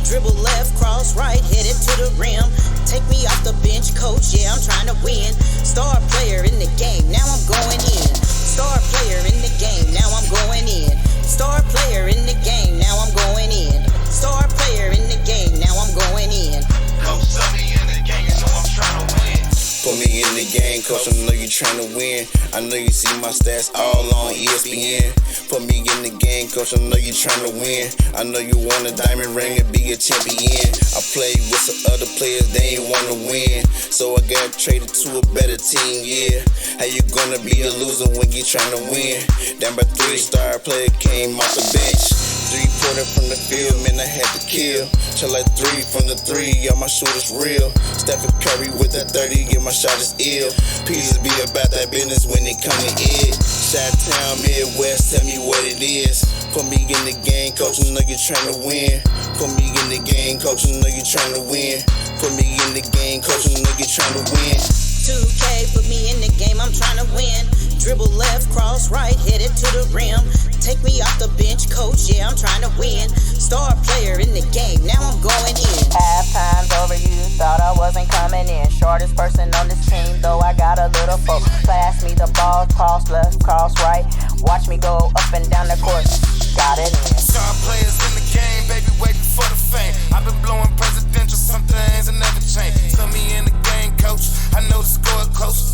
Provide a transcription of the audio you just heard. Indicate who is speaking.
Speaker 1: Dribble left, cross right, headed to the rim. Take me off the bench, coach, yeah, I'm trying to win. Star player in the game, now I'm going in. Star player in the game, now I'm going in. Star player in the game, now I'm going in. Star player in the game, now I'm going in.
Speaker 2: Coach, tell me in the game, you know I'm trying to win.
Speaker 3: Put me in the game, coach, I know you tryna win. I know you see my stats all on ESPN. Put me in the game, coach, I know you tryna win. I know you want a diamond ring and be a champion. I played with some other players, they ain't wanna win. So I got traded to a better team, yeah. How you gonna be a loser when you tryna win? Down by 3-star player came off the bench. 3-pointer from the field, man, I had to kill. Shot like 3 from the 3, yeah, my shooters real. Stephen Curry with that 30, yeah, my shot is ill. Pieces be about that business when it come to it. Chi-Town, Midwest, tell me what it is. Put me in the game, coach, I know you tryna win. Put me in the game, coach, I know you tryna win. Put me in the game, coach, I know you tryna win.
Speaker 1: 2K, put me in the game, I'm trying to win. Dribble left, cross right, headed to the rim. Take me off the bench, coach, yeah, I'm trying to win. Star player in the game, now I'm going in.
Speaker 4: Halftime's over, you thought I wasn't coming in. Shortest person on this team, though I got a little foe. Pass me the ball, cross left, cross right. Watch me go up and down the court.